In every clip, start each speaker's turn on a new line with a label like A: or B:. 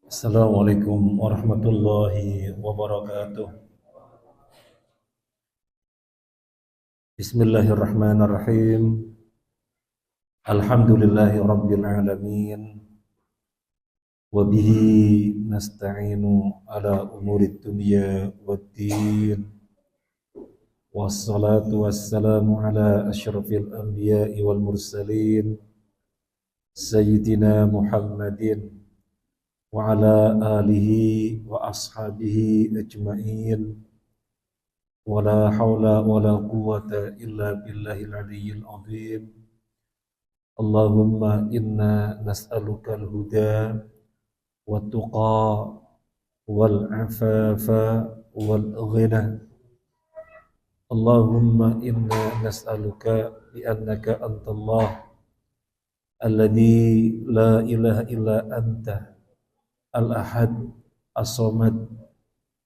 A: Assalamualaikum warahmatullahi wabarakatuh. Bismillahirrahmanirrahim. Alhamdulillahi rabbil alamin. Wa bihi nasta'inu ala umurid dunya waddin. Wassalatu wassalamu ala asyrafil anbiya'i wal mursalin. Sayyidina Muhammadin wa ala alihi wa ashabihi ajma'in. ولا حول ولا قوة إلا بالله العلي العظيم. اللهم إنا نسألك الهدى والتقى والعفاف والغنى. اللهم إنا نسألك بأنك أنت الله الذي لا إله إلا أنت الأحد الصمد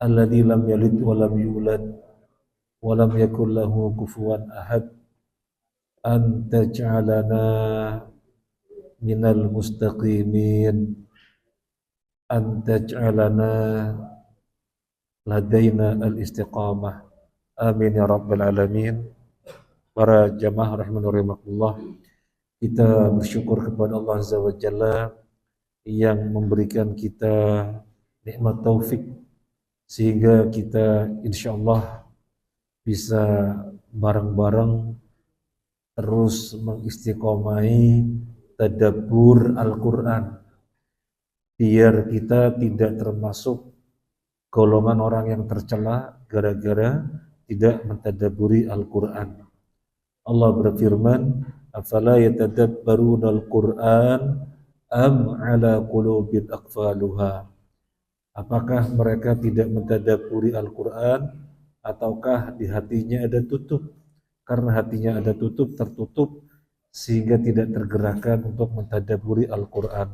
A: الذي لم يلد ولم يولد walam yakul lahu kufuwan ahad, an taj'alana minal mustaqimin, an taj'alana ladaina al-istiqamah, amin ya rabbal alamin. Para jamaah rahimanurrahimakumullah, kita bersyukur kepada Allah Azza wa Jalla yang memberikan kita nikmat taufik sehingga kita insyaallah bisa bareng-bareng terus mengistiqomai tadabbur Al-Quran, biar kita tidak termasuk golongan orang yang tercela gara-gara tidak mentadabburi Al-Quran. Allah berfirman, afala yatadabbaruna Al-Quran am ala qulubin aqfaluha. Apakah mereka tidak mentadabburi Al-Quran ataukah di hatinya ada tutup? Karena hatinya ada tutup, tertutup, sehingga tidak tergerakkan untuk mentadabburi Al-Quran.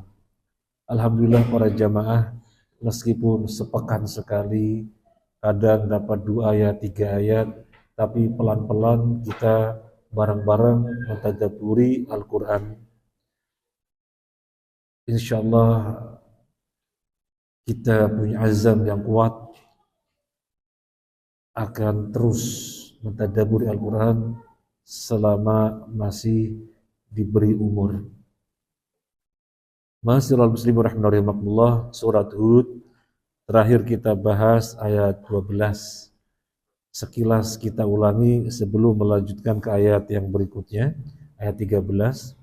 A: Alhamdulillah para jamaah, meskipun sepekan sekali, kadang dapat 2 ayat, 3 ayat, tapi pelan-pelan kita bareng-bareng mentadabburi Al-Quran. Insyaallah kita punya azam yang kuat akan terus mentadabburi Al-Quran selama masih diberi umur. Ma'asyiral muslimin rahimakumullah, surat Hud terakhir kita bahas ayat 12. Sekilas kita ulangi sebelum melanjutkan ke ayat yang berikutnya, ayat 13.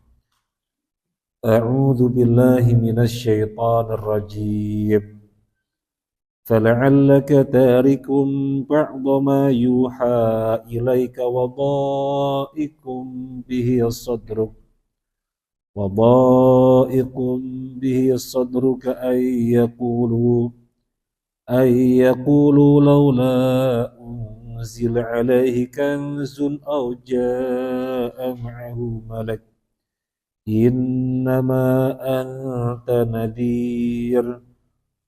A: A'udzu billahi minasyaitonir rajim. فَلَعَلَّكَ تَارِكٌ بَعْضَ مَا يُوحَى إِلَيْكَ وَضَائِقٌ بِهِ صَدْرُكَ أَن يَقُولُوا لَوْلَا أُنزِلَ عَلَيْهِ كَنزٌ أَوْ جَاءَ مَعَهُ مَلَكٌ إِنَّمَا أَنْتَ نَذِيرٌ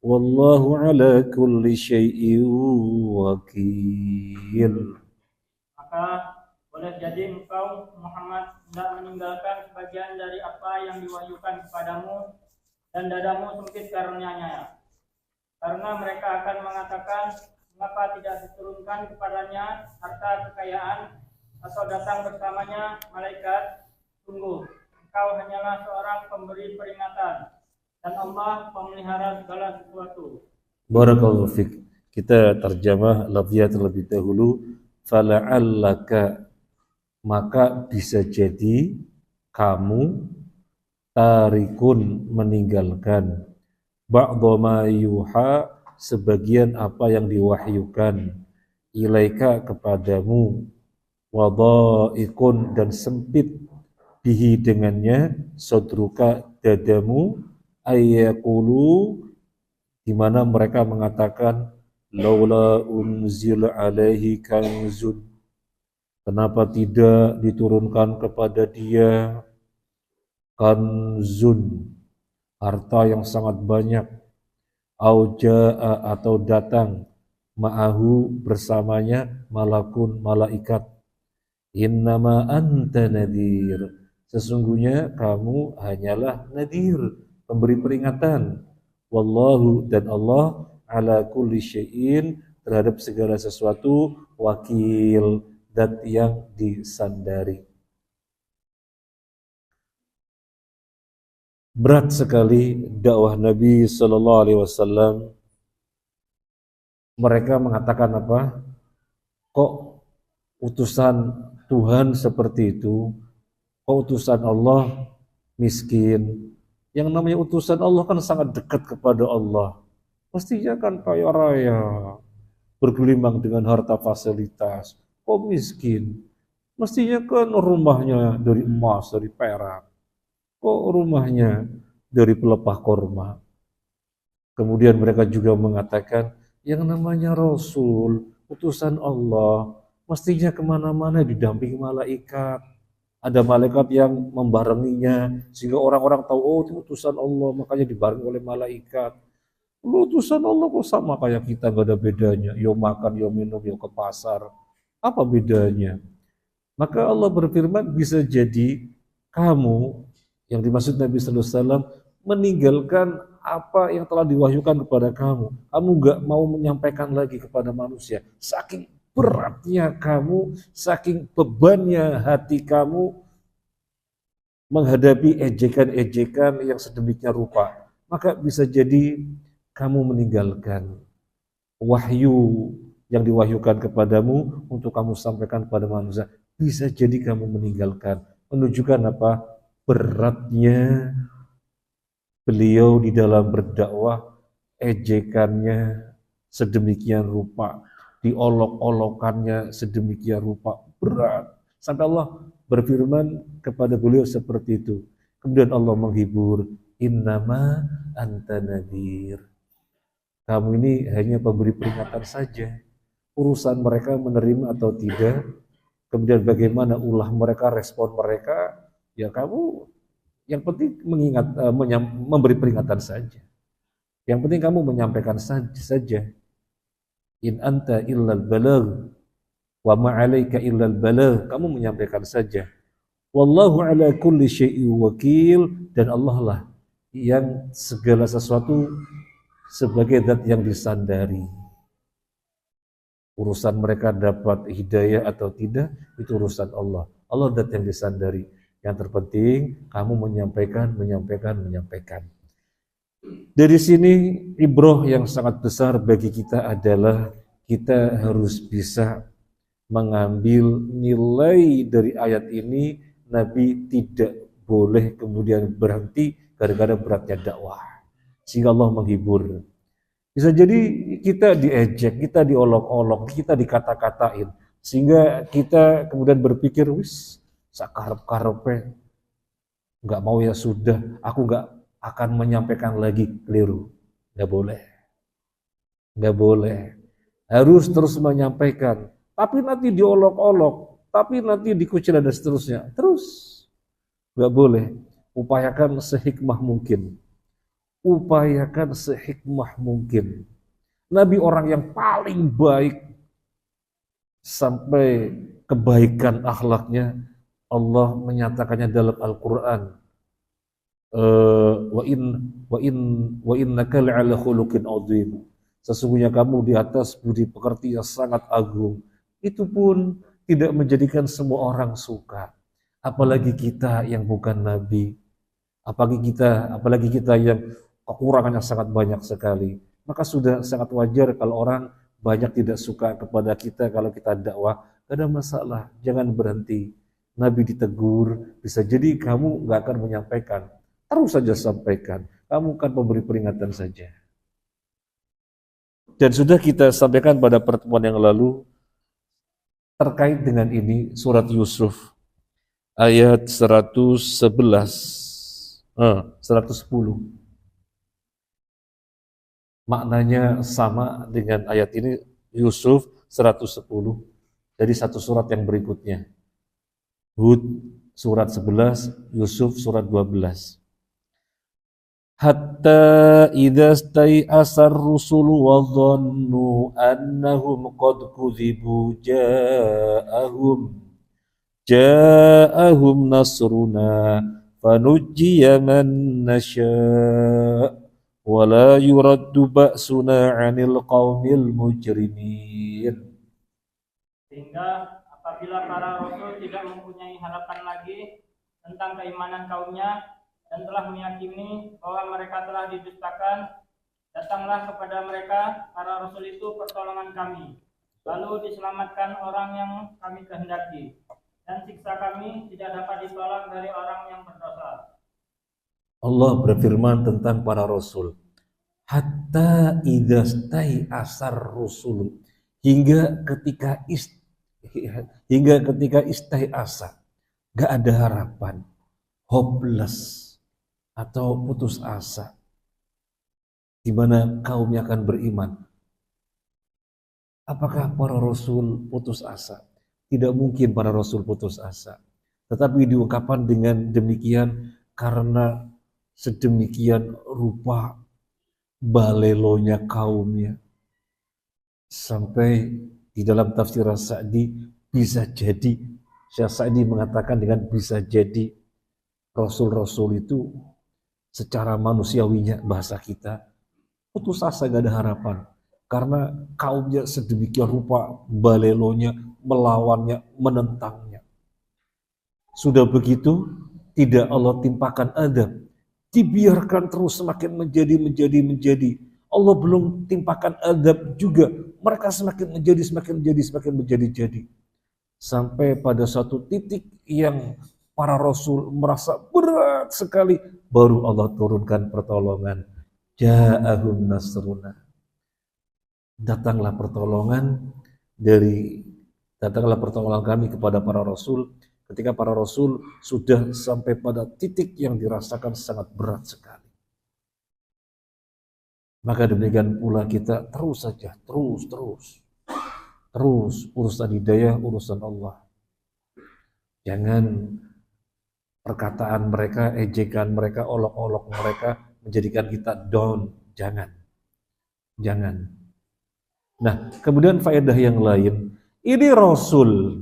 A: Wallahu ala kulli syai'in wakil.
B: Maka boleh jadi engkau Muhammad tidak meninggalkan sebagian dari apa yang diwahyukan kepadamu dan dadamu sempit karenanya. Karena mereka akan mengatakan, mengapa tidak diturunkan kepadanya harta kekayaan atau datang bersamanya malaikat? Sungguh, engkau hanyalah seorang pemberi peringatan dan Allah memelihara segala sesuatu.
A: Barakallahu fiik. Kita terjemah lafziyah terlebih dahulu. Fala'allaka, maka bisa jadi kamu tarikun meninggalkan ba'dha ma yuha, sebagian apa yang diwahyukan, ilaika kepadamu, wadhaikun dan sempit, bihi dengannya, sodruka dadamu, ayyaqulu di mana mereka mengatakan laula unzila alaihi kanzun, kenapa tidak diturunkan kepada dia kanzun, harta yang sangat banyak, au jaa atau datang, ma'ahu bersamanya malakun malaikat, innama anta nadhir, sesungguhnya kamu hanyalah nadhir, pemberi peringatan. Wallahu, dan Allah, ala kulli syai'in, terhadap segala sesuatu, wakil, dan yang disandari. Berat sekali dakwah Nabi Sallallahu Alaihi Wasallam. Mereka mengatakan apa? Kok utusan Tuhan seperti itu? Kok utusan Allah miskin? Yang namanya utusan Allah kan sangat dekat kepada Allah. Mestinya kan kaya raya, bergelimang dengan harta fasilitas. Kok miskin? Mestinya kan rumahnya dari emas, dari perak. Kok rumahnya dari pelepah korma? Kemudian mereka juga mengatakan, yang namanya Rasul, utusan Allah, mestinya kemana-mana didampingi malaikat. Ada malaikat yang membarenginya, sehingga orang-orang tahu, oh itu utusan Allah, makanya dibarengi oleh malaikat. Lu utusan Allah kok sama kayak kita, gak ada bedanya. Yo makan, yo minum, yo ke pasar. Apa bedanya? Maka Allah berfirman, bisa jadi kamu, yang dimaksud Nabi Sallallahu Alaihi Wasallam, meninggalkan apa yang telah diwahyukan kepada kamu. Kamu gak mau menyampaikan lagi kepada manusia. Saking beratnya kamu, saking bebannya hati kamu menghadapi ejekan-ejekan yang sedemikian rupa. Maka bisa jadi kamu meninggalkan wahyu yang diwahyukan kepadamu untuk kamu sampaikan kepada manusia. Bisa jadi kamu meninggalkan. Menunjukkan apa? Beratnya beliau di dalam berdakwah, ejekannya sedemikian rupa, diolok-olokannya sedemikian rupa, berat. Sampai Allah berfirman kepada beliau seperti itu. Kemudian Allah menghibur, innama anta nadhir. Kamu ini hanya pemberi peringatan saja. Urusan mereka menerima atau tidak, kemudian bagaimana ulah mereka, respon mereka, ya kamu yang penting memberi peringatan saja. Yang penting kamu menyampaikan saja. In anta illal balagh wa ma 'alaika illal balagh. Kamu menyampaikan saja. Wallahu ala kulli syai'in wakil, dan Allah lah yang segala sesuatu sebagai zat yang disandari. Urusan mereka dapat hidayah atau tidak, itu urusan Allah. Allah zat yang disandari. Yang terpenting kamu menyampaikan. Dari sini ibroh yang sangat besar bagi kita adalah kita harus bisa mengambil nilai dari ayat ini. Nabi tidak boleh kemudian berhenti gara-gara beratnya dakwah, sehingga Allah menghibur. Bisa jadi kita diejek, kita diolok-olok, kita dikata-katain, sehingga kita kemudian berpikir, wis sakarep-karepe, nggak mau ya sudah, aku nggak akan menyampaikan lagi. Keliru, nggak boleh, harus terus menyampaikan. Tapi nanti diolok-olok, tapi nanti dikucil dan seterusnya, terus nggak boleh. Upayakan sehikmah mungkin. Nabi orang yang paling baik, sampai kebaikan akhlaknya Allah menyatakannya dalam Al-Quran, wa innaka la'ala khuluqin adzim. Sesungguhnya kamu di atas budi pekerti yang sangat agung. Itu pun tidak menjadikan semua orang suka. Apalagi kita yang bukan Nabi. Apalagi kita yang kekurangannya sangat banyak sekali. Maka sudah sangat wajar kalau orang banyak tidak suka kepada kita kalau kita dakwah. Gak ada masalah, jangan berhenti. Nabi ditegur, bisa jadi kamu gak akan menyampaikan. Terus saja sampaikan, kamu kan pemberi peringatan saja. Dan sudah kita sampaikan pada pertemuan yang lalu, terkait dengan ini, surat Yusuf, ayat 110. Maknanya sama dengan ayat ini, Yusuf 110, dari satu surat yang berikutnya. Hud surat 11, Yusuf surat 12. Hatta idza stai'asar rusulu wa dhannu annahum qad kudzibu ja'ahum nasruna fanujjiya man nasya' wa la yuraddu ba'suna 'anil qaumil mujrimin.
B: Sehingga apabila para rasul tidak mempunyai harapan lagi tentang keimanan kaumnya dan telah meyakini bahwa mereka telah didustakan, datanglah kepada mereka para rasul itu pertolongan kami, lalu diselamatkan orang yang kami kehendaki, dan siksa kami tidak dapat ditolak dari orang yang berdosa.
A: Allah berfirman tentang para rasul, hatta idza asar rusul, hingga ketika asa, gak ada harapan, hopeless atau putus asa, di mana kaumnya akan beriman. Apakah para rasul putus asa? Tidak mungkin para rasul putus asa. Tetapi diungkapkan dengan demikian karena sedemikian rupa balelonya kaumnya. Sampai di dalam tafsir Sa'di bisa jadi, Syekh Sa'di mengatakan dengan bisa jadi rasul-rasul itu secara manusiawinya, bahasa kita, putus asa, gak ada harapan. Karena kaumnya sedemikian rupa balelonya, melawannya, menentangnya. Sudah begitu, tidak Allah timpakan adab. Dibiarkan terus semakin menjadi. Allah belum timpakan adab juga. Mereka semakin menjadi. Sampai pada satu titik yang para rasul merasa berat sekali, baru Allah turunkan pertolongan. Ja'ahum nasruna. Datanglah pertolongan kami kepada para rasul ketika para rasul sudah sampai pada titik yang dirasakan sangat berat sekali. Maka demikian pula kita terus saja, terus urusan hidayah, urusan Allah. Jangan perkataan mereka, ejekan mereka, olok-olok mereka menjadikan kita down. Jangan. Nah, kemudian faedah yang lain, ini Rasul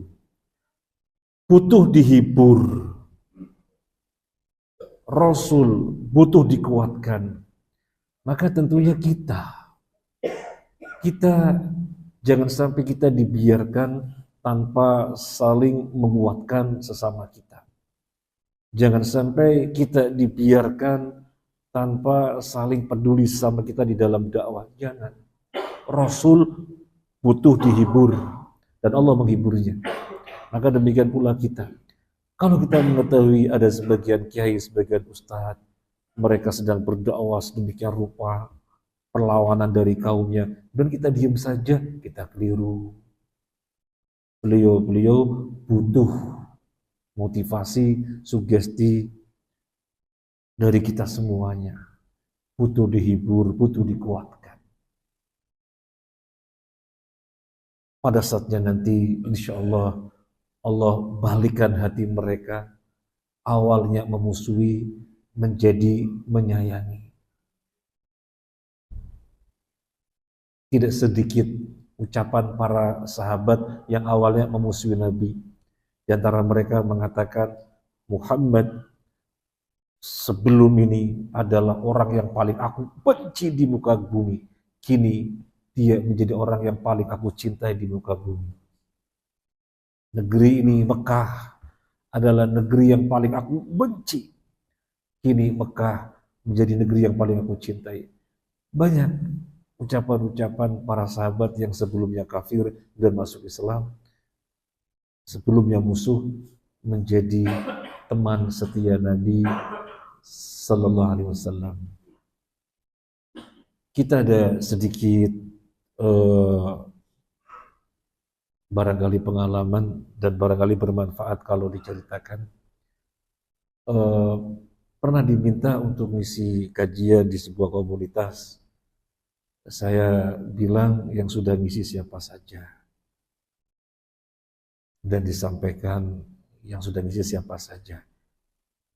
A: butuh dihibur, Rasul butuh dikuatkan. Maka tentunya kita jangan sampai kita dibiarkan tanpa saling menguatkan sesama kita. Jangan sampai kita dibiarkan tanpa saling peduli sama kita di dalam dakwah. Jangan. Rasul butuh dihibur dan Allah menghiburnya. Maka demikian pula kita. Kalau kita mengetahui ada sebagian kiai, sebagian ustadz, mereka sedang berdakwah sedemikian rupa, perlawanan dari kaumnya, dan kita diam saja, kita keliru. Beliau butuh motivasi, sugesti dari kita semuanya. Butuh dihibur, butuh dikuatkan. Pada saatnya nanti insya Allah balikan hati mereka, awalnya memusuhi menjadi menyayangi. Tidak sedikit ucapan para sahabat yang awalnya memusuhi Nabi. Di antara mereka mengatakan, Muhammad sebelum ini adalah orang yang paling aku benci di muka bumi. Kini dia menjadi orang yang paling aku cintai di muka bumi. Negeri ini, Mekah, adalah negeri yang paling aku benci. Kini Mekah menjadi negeri yang paling aku cintai. Banyak ucapan-ucapan para sahabat yang sebelumnya kafir dan masuk Islam, sebelumnya musuh, menjadi teman setia Nabi Sallallahu Alaihi Wasallam. Kita ada sedikit barangkali pengalaman dan barangkali bermanfaat kalau diceritakan. Pernah diminta untuk ngisi kajian di sebuah komunitas. Saya bilang yang sudah ngisi siapa saja. Dan disampaikan yang sudah ngisi siapa saja.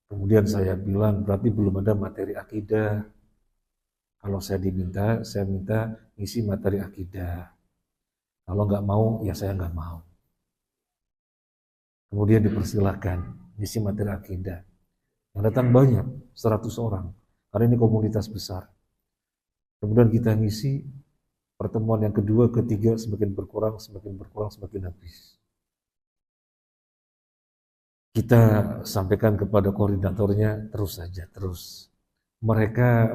A: Kemudian saya bilang berarti belum ada materi akidah. Kalau saya minta ngisi materi akidah. Kalau nggak mau, ya saya nggak mau. Kemudian dipersilakan ngisi materi akidah. Yang datang banyak, 100 orang. Karena ini komunitas besar. Kemudian kita ngisi pertemuan yang kedua, ketiga, semakin berkurang, semakin habis. Kita sampaikan kepada koordinatornya terus saja, terus. Mereka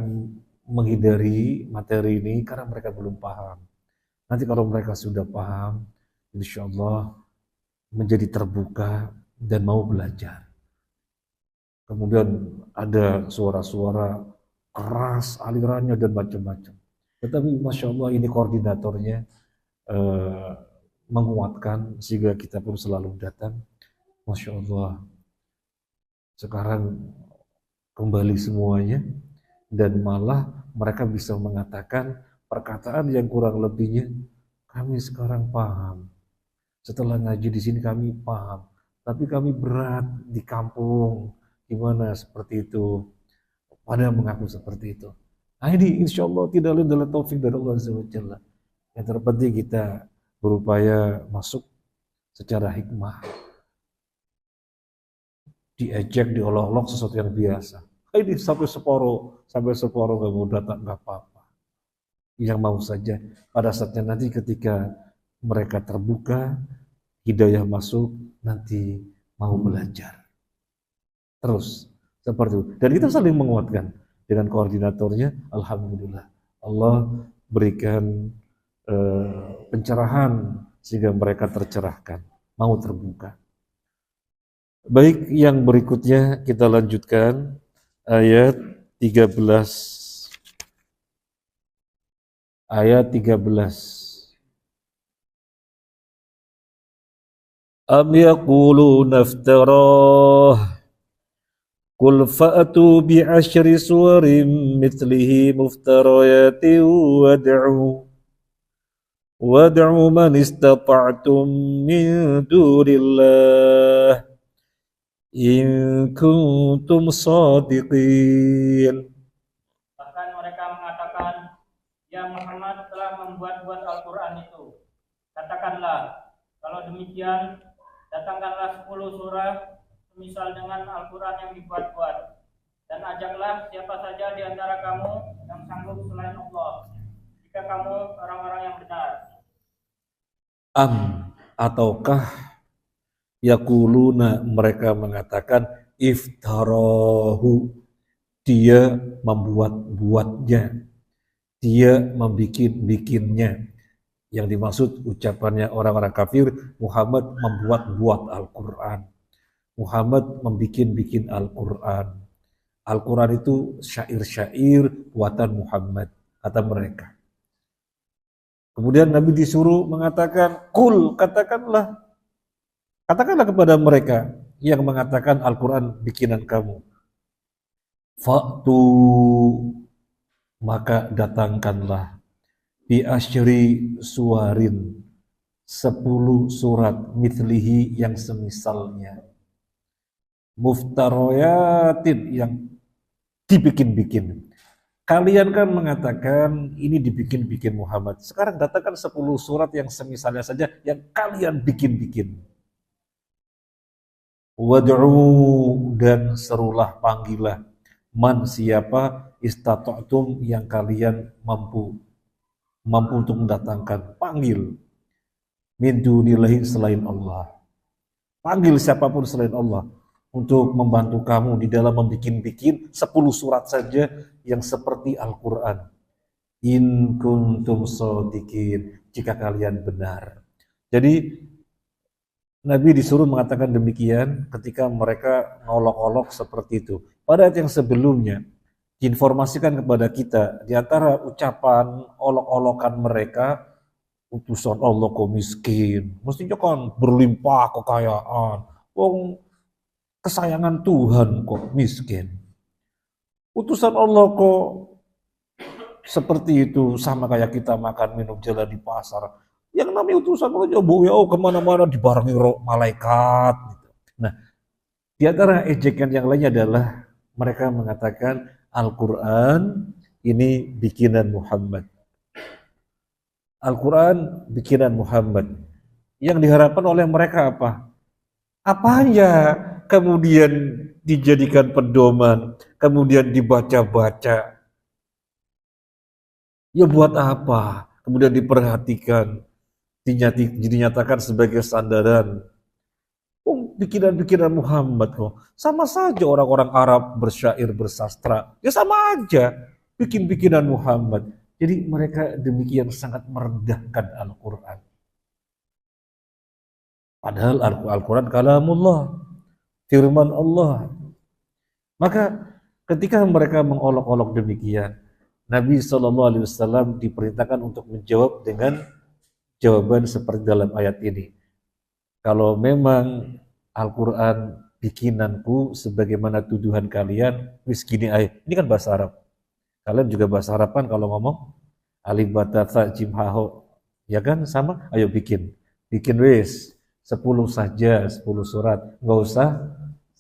A: menghindari materi ini karena mereka belum paham. Nanti kalau mereka sudah paham, insya Allah menjadi terbuka dan mau belajar. Kemudian ada suara-suara keras alirannya dan macam-macam. Tetapi Masya Allah ini koordinatornya menguatkan sehingga kita pun selalu datang. Masya Allah. Sekarang kembali semuanya dan malah mereka bisa mengatakan perkataan yang kurang lebihnya kami sekarang paham. Setelah ngaji di sini kami paham, tapi kami berat di kampung. Gimana seperti itu? Pada mengaku seperti itu. Nah ini insya Allah tidak lain adalah taufik dari Allah Azza wa Jalla. Yang terpenting kita berupaya masuk secara hikmah. Diejek, diolok-olok sesuatu yang biasa. Ini sampai separuh nggak mau datang nggak apa-apa. Yang mau saja pada saatnya nanti ketika mereka terbuka, hidayah masuk, nanti mau belajar. Terus seperti itu. Dan kita saling menguatkan dengan koordinatornya. Alhamdulillah Allah berikan pencerahan sehingga mereka tercerahkan, mau terbuka. Baik, yang berikutnya kita lanjutkan ayat 13. Ayat 13. Am yaquluna iftarah Qul fa'atu bi'ashri suwarin mithlihi muftarayatin wad'u man istata'tum min dunillah in kuntum sadiqin.
B: Bahkan mereka mengatakan, ya Muhammad telah membuat-buat Al-Quran itu. Katakanlah, kalau demikian, datangkanlah 10 surah semisal dengan Al-Quran yang dibuat-buat. Dan ajaklah siapa saja di antara kamu yang sanggup selain Allah, jika kamu orang-orang yang benar.
A: Am ataukah yaquluna mereka mengatakan iftarahu, dia membuat-buatnya, dia membikin-bikinnya. Yang dimaksud ucapannya orang-orang kafir, Muhammad membuat-buat Al-Quran. Muhammad membikin-bikin Al-Quran. Al-Quran itu syair-syair buatan Muhammad, kata mereka. Kemudian Nabi disuruh mengatakan, Qul, katakanlah kepada mereka yang mengatakan Al-Quran bikinan kamu. Fa'tu, maka datangkanlah bi asyri suwarin 10 surat mithlihi yang semisalnya, muftaroyatin yang dibikin-bikin. Kalian kan mengatakan ini dibikin-bikin Muhammad. Sekarang datangkan 10 surat yang semisalnya saja yang kalian bikin-bikin. Wad'u, dan serulah, panggillah, man siapa istata'tum yang kalian mampu untuk mendatangkan, panggil, min dunillahi selain Allah. Panggil siapapun selain Allah untuk membantu kamu di dalam membikin-bikin 10 surat saja yang seperti Al-Quran. In kuntum shodiqin, jika kalian benar. Jadi Nabi disuruh mengatakan demikian ketika mereka ngolok-olok seperti itu. Pada ayat yang sebelumnya diinformasikan kepada kita di antara ucapan olok-olokan mereka, utusan Allah kok miskin, mestinya kan berlimpah kekayaan. Wong kesayangan Tuhan kok miskin. Utusan Allah kok seperti itu, sama kayak kita makan minum jalan di pasar. Yang namanya utusan Allah kemana-mana dibarengi malaikat. Nah, di antara ejekan yang lainnya adalah mereka mengatakan Al-Quran ini bikinan Muhammad. Al-Quran bikinan Muhammad. Yang diharapkan oleh mereka apa? Apanya kemudian dijadikan pedoman, kemudian dibaca-baca. Ya buat apa? Kemudian diperhatikan, dinyatakan sebagai sandaran. Oh, pikiran-pikiran Muhammad kok. Sama saja orang-orang Arab bersyair, bersastra. Ya sama aja. Bikin pikiran Muhammad. Jadi mereka demikian sangat merendahkan Al-Quran. Padahal Al-Quran kalamullah, firman Allah. Maka ketika mereka mengolok-olok demikian, Nabi SAW diperintahkan untuk menjawab dengan jawaban seperti dalam ayat ini. Kalau memang Al-Quran bikinanku sebagaimana tuduhan kalian, wis gini ayat. Ini kan bahasa Arab. Kalian juga bahasa Arab kan kalau ngomong alif batata jim haho. Ya kan sama? Ayo bikin. Bikin wis 10 saja, 10 surat. Nggak usah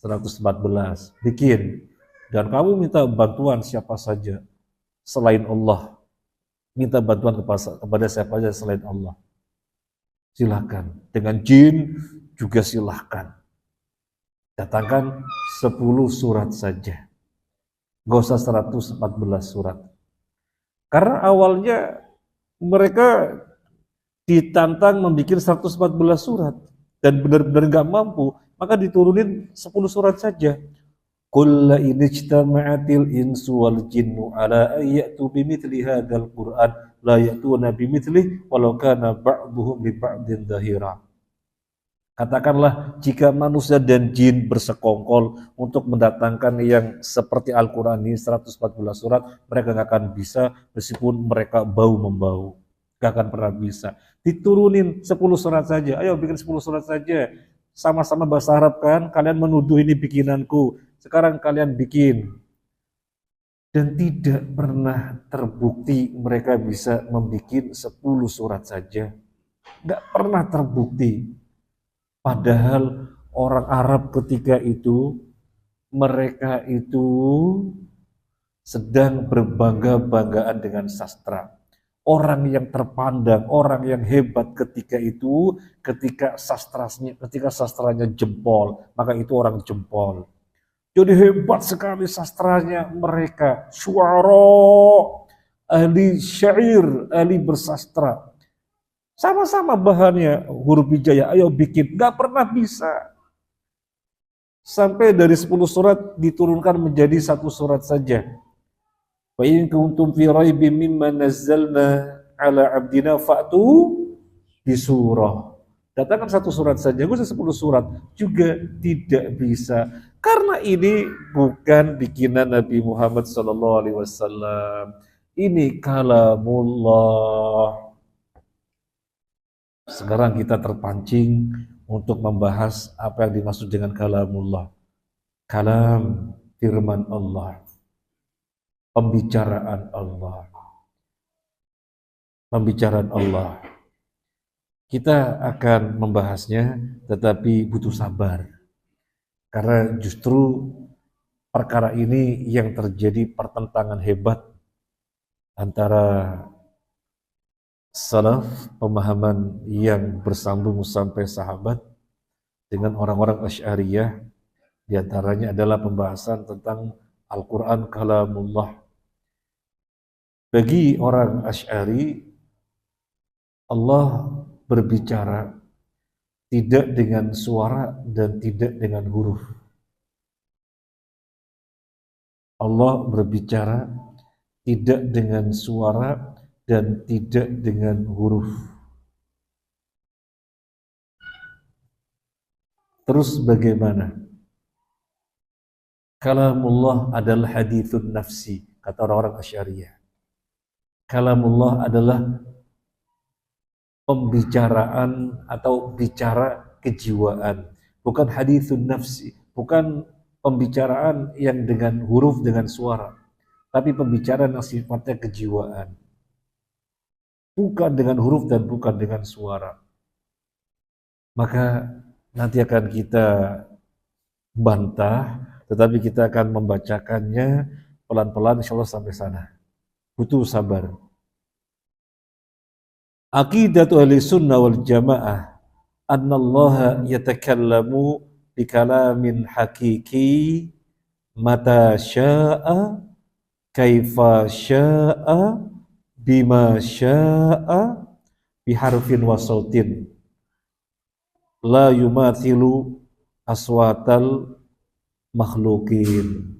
A: 114. Bikin. Dan kamu minta bantuan siapa saja selain Allah. Minta bantuan kepada siapa saja selain Allah. Silahkan. Dengan jin juga silahkan. Datangkan 10 surat saja. Gak usah 114 surat. Karena awalnya mereka ditantang membuat 114 surat. Dan benar-benar gak mampu. Maka diturunin 10 surat saja. Qul la in ijtama'atil insu wal jinnu ala ayyatu bimithli hadzal Qur'an la ya'tuna bimithli walau kana ba'dhuhum li ba'din dhahira. Katakanlah jika manusia dan jin bersekongkol untuk mendatangkan yang seperti Al-Quran ini 114 surat, mereka gak akan bisa meskipun mereka bau-membau. Gak akan pernah bisa. Diturunin 10 surat saja. Ayo bikin 10 surat saja. Sama-sama bahasa Arab kan, kalian menuduh ini bikinanku. Sekarang kalian bikin. Dan tidak pernah terbukti mereka bisa membuat 10 surat saja. Gak pernah terbukti. Padahal orang Arab ketika itu, mereka itu sedang berbangga-banggaan dengan sastra. Orang yang terpandang, orang yang hebat ketika itu, ketika sastranya jempol, maka itu orang jempol. Jadi hebat sekali sastranya mereka, syuara, ahli syair, ahli bersastra. Sama-sama bahannya huruf hijaya, ayo bikin. Gak pernah bisa. Sampai dari 10 surat diturunkan menjadi 1 surat saja. Wa in kuntum fi raibin mimma nazzalna ala abdina fa'tu bi surah. Datangkan 1 surat saja, gak usah 10 surat. Juga tidak bisa. Karena ini bukan bikinan Nabi Muhammad SAW. Ini kalamullah. Sekarang kita terpancing untuk membahas apa yang dimaksud dengan kalamullah. Kalam, firman Allah. Pembicaraan Allah. Pembicaraan Allah. Kita akan membahasnya, tetapi butuh sabar. Karena justru perkara ini yang terjadi pertentangan hebat antara salaf, pemahaman yang bersambung sampai sahabat, dengan orang-orang Asy'ariyah. Di antaranya adalah pembahasan tentang Al-Quran kalamullah. Bagi orang Asy'ari, Allah berbicara tidak dengan suara dan tidak dengan huruf. Allah berbicara tidak dengan suara dan tidak dengan huruf. Terus bagaimana? Kalamullah adalah hadithun nafsi, kata orang-orang Asy'ariyah. Kalamullah adalah pembicaraan atau bicara kejiwaan, bukan hadithun nafsi, bukan pembicaraan yang dengan huruf, dengan suara, tapi pembicaraan yang sifatnya kejiwaan. Bukan dengan huruf dan bukan dengan suara. Maka nanti akan kita bantah, tetapi kita akan membacakannya pelan-pelan, insya Allah sampai sana. Butuh sabar. Aqidatu ahli sunnah wal jamaah annallaha yatakallamu bikalamin hakiki mata sya'a kaifa sya'a bima sya'a biharfin wa sautin la yumathilu aswatal makhlukin.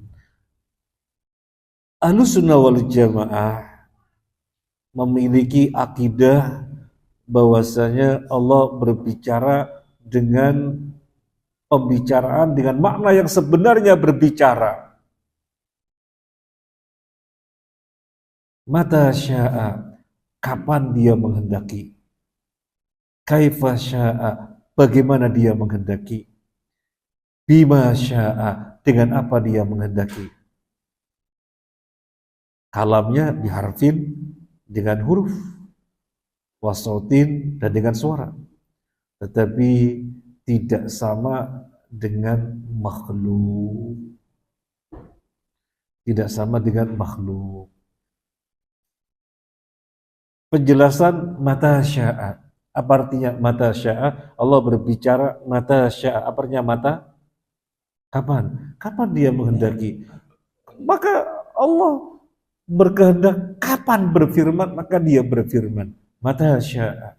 A: Ahlussunnah wal Jamaah memiliki akidah bahwasanya Allah berbicara dengan pembicaraan dengan makna yang sebenarnya berbicara. Mata sya'a, kapan dia menghendaki. Kaifa sya'a, bagaimana dia menghendaki. Bima sya'a, dengan apa dia menghendaki. Kalamnya biharfin, dengan huruf, wasautin, dan dengan suara. Tetapi tidak sama dengan makhluk. Tidak sama dengan makhluk. Penjelasan mata sya'a. Apa artinya mata sya'a? Allah berbicara mata sya'a. Apa artinya mata? Kapan? Kapan dia menghendaki? Maka Allah berkehendak kapan berfirman, maka dia berfirman. Mata sya'a.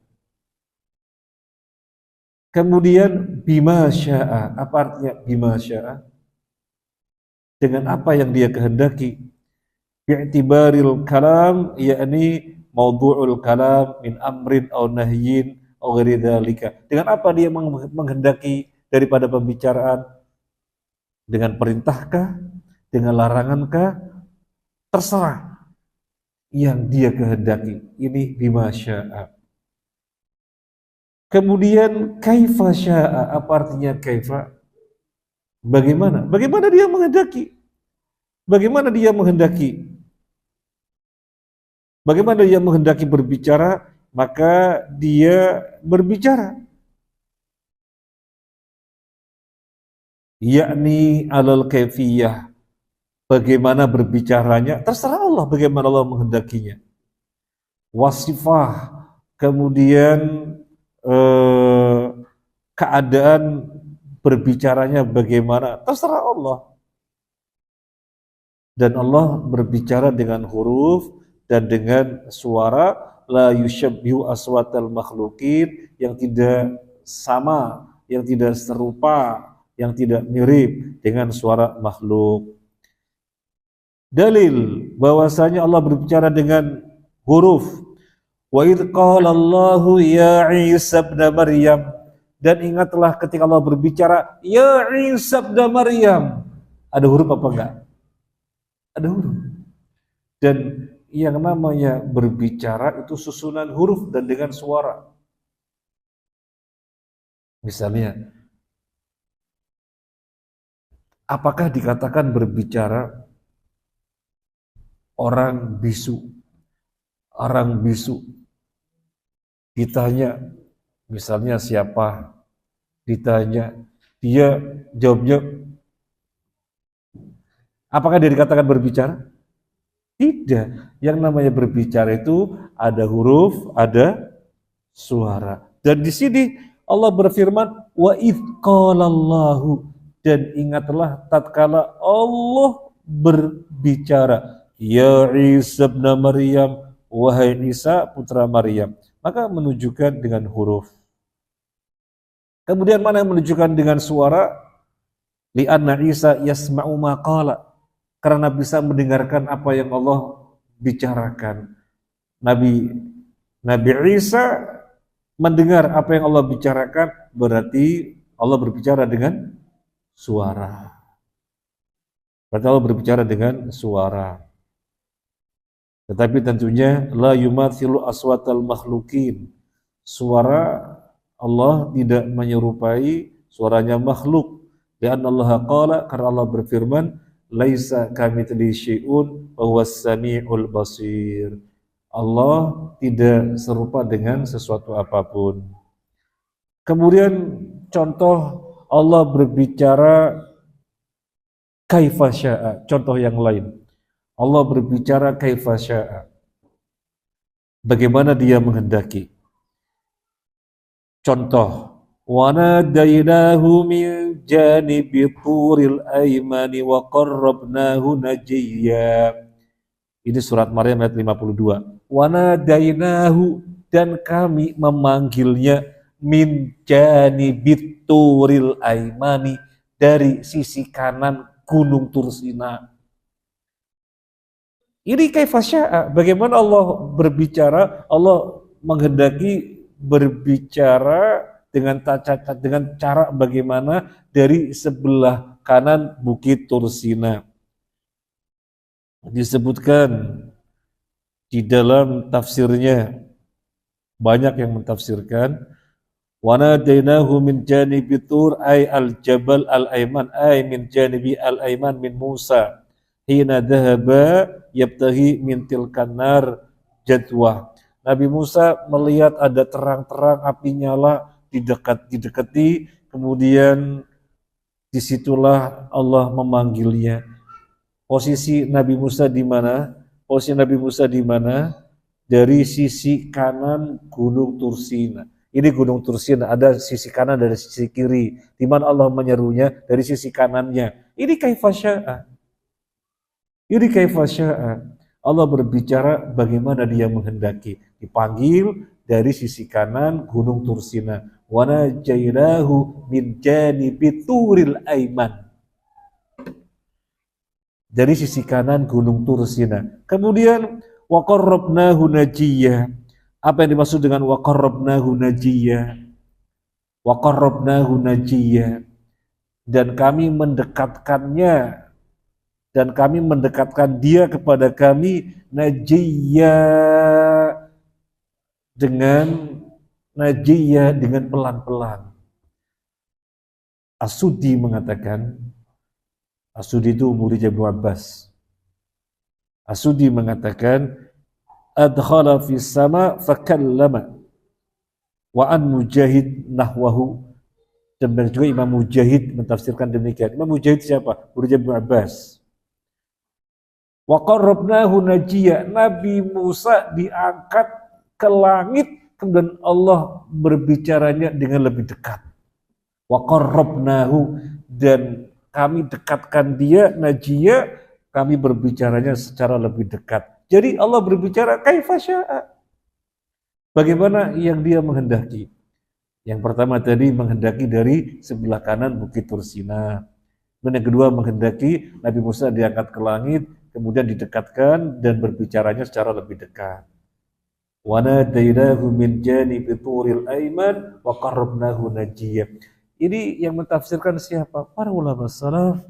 A: Kemudian bima sya'a. Apa artinya bima sya'a? Dengan apa yang dia kehendaki. Bi'tibaril kalam, yakni mawdu'ul kalam min amrin aw nahyin aw ghairi dzalika. Dengan apa dia menghendaki daripada pembicaraan? Dengan perintahkah? Dengan larangankah? Terserah yang dia kehendaki. Ini bima sya'a. Kemudian kaifa sya'a. Apa artinya kaifa? Bagaimana? Bagaimana dia menghendaki? Bagaimana dia menghendaki? Bagaimana dia menghendaki berbicara? Maka dia berbicara. Yakni alal kaifiyah. Bagaimana berbicaranya, terserah Allah bagaimana Allah menghendakinya. Wasifah, kemudian keadaan berbicaranya bagaimana, terserah Allah. Dan Allah berbicara dengan huruf dan dengan suara, la yusyabbihu aswatal makhlukin, yang tidak sama, yang tidak serupa, yang tidak mirip dengan suara makhluk. Dalil bahwasanya Allah berbicara dengan huruf. Wa idz qala Allahu ya Isa ibn Maryam, dan ingatlah ketika Allah berbicara ya Isa ibn Maryam. Ada huruf apa enggak? Ada huruf. Dan yang namanya berbicara itu susunan huruf dan dengan suara. Misalnya, apakah dikatakan berbicara orang bisu? Orang bisu ditanya, misalnya siapa? Ditanya, dia jawabnya, apakah dia dikatakan berbicara? Tidak. Yang namanya berbicara itu ada huruf, ada suara. Dan di sini Allah berfirman, wa idz qala Allahu, dan ingatlah tatkala Allah berbicara, ya Isa ibn Maryam, wahai Isa putra Maryam. Maka menunjukkan dengan huruf. Kemudian mana yang menunjukkan dengan suara? Li'anna Isa yasma'u ma qala, karena bisa mendengarkan apa yang Allah bicarakan. Nabi Isa mendengar apa yang Allah bicarakan, berarti Allah berbicara dengan suara. Berarti Allah berbicara dengan suara. Tetapi tentunya la yumathilu aswatal makhlukin. Suara Allah tidak menyerupai suaranya makhluk. Dan Allah qala, karena Allah berfirman, laisa kamitsli syai'un wa huwas samiul basir. Allah tidak serupa dengan sesuatu apapun. Kemudian contoh Allah berbicara kaifa sya'a, contoh yang lain. Allah berbicara kaifa sya'a, bagaimana dia menghendaki. Contoh, wa nadainahu min janibi turil aymani wa qarrabnahu najiyya. Ini surat Maryam ayat 52. wanadainahu, dan kami memanggilnya min janibit turil aimani, dari sisi kanan gunung Tursina. Ini kaifa sya'a, bagaimana Allah berbicara, Allah menghendaki berbicara dengan cara bagaimana dari sebelah kanan Bukit Tursina. Disebutkan di dalam tafsirnya, banyak yang mentafsirkan, wanadainahu min janibi tur ay al-jabal al-ayman ay min janibi al-ayman min Musa hina dhahaba yabtahi min tilkan nar jadwah. Nabi Musa melihat ada terang-terang api nyala didekati, kemudian disitulah Allah memanggilnya. Posisi Nabi Musa di mana? Posisi Nabi Musa di mana? Dari sisi kanan Gunung Tursina. Ini Gunung Tursina, ada sisi kanan dari sisi kiri. Di mana Allah menyerunya dari sisi kanannya. Ini kaifa sya'a. Ini kaifa sya'a. Allah berbicara bagaimana dia menghendaki. Dipanggil dari sisi kanan Gunung Tursina. Wa najainahu min janibi turil aiman. Dari sisi kanan Gunung Tursina. Kemudian wa qarrabnahu najiyya. Apa yang dimaksud dengan wa qarrabnahu najiyya? Wa qarrabnahu najiyya. Dan kami mendekatkannya, dan kami mendekatkan dia kepada kami najiyya, dengan pelan-pelan. As-Suddi mengatakan, As-Suddi itu murid Ibnu Abbas. As-Suddi mengatakan, adkhala fis sama fakallama wa an Mujahid nahwahu. Dan juga Imam Mujahid mentafsirkan demikian. Imam Mujahid siapa? Murid Ibnu Abbas. Wa qarrabnahu najiyya. Nabi Musa diangkat ke langit, kemudian Allah berbicaranya dengan lebih dekat. Wa qarrabnahu, dan kami dekatkan dia, najiyya, kami berbicaranya secara lebih dekat. Jadi Allah berbicara kaifa sya'a, bagaimana yang dia menghendaki. Yang pertama tadi menghendaki dari sebelah kanan Bukit Tursina. Dan yang kedua menghendaki Nabi Musa diangkat ke langit, kemudian didekatkan dan berbicaranya secara lebih dekat. Wa nadainahu min janibi turil aiman wa qarrabnahu najiyya. Ini yang mentafsirkan siapa? Para ulama salaf,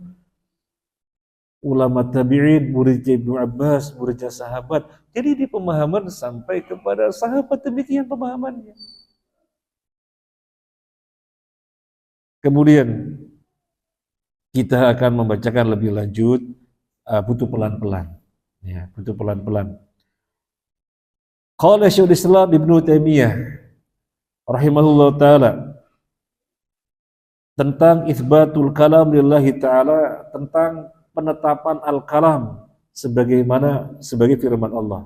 A: ulama tabi'in, murid Ibnu Abbas, muridnya sahabat. Jadi di pemahaman sampai kepada sahabat demikian pemahamannya. Kemudian kita akan membacakan lebih lanjut, butuh pelan-pelan. Ya, butuh pelan-pelan. Qala Syekhul Islam Ibnu Taimiyah rahimahullah taala tentang itsbatul kalam lillahi ta'ala, tentang penetapan al-kalam sebagai firman Allah.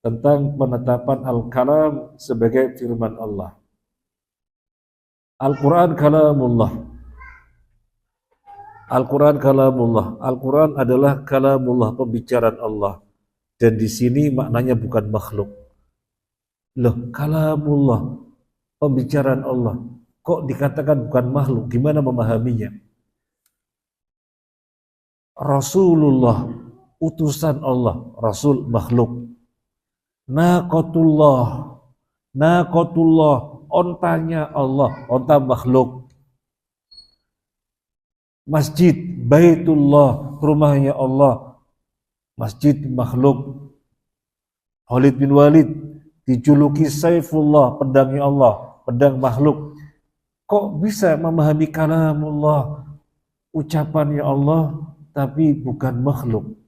A: Tentang penetapan al-kalam sebagai firman Allah. Al-Quran kalamullah. Al-Quran kalamullah. Al-Quran adalah kalamullah, pembicaraan Allah. Dan di sini maknanya bukan makhluk. Loh, kalamullah, pembicaraan Allah. Kok dikatakan bukan makhluk? Gimana memahaminya? Rasulullah, utusan Allah. Rasul makhluk. Naqatullah, ontanya Allah, onta makhluk. Masjid, Baitullah, rumahnya Allah. Masjid makhluk. Khalid bin Walid dijuluki Saifullah, pedangnya Allah, pedang makhluk. Kok bisa memahami kalamullah, ucapannya Allah, tapi bukan makhluk?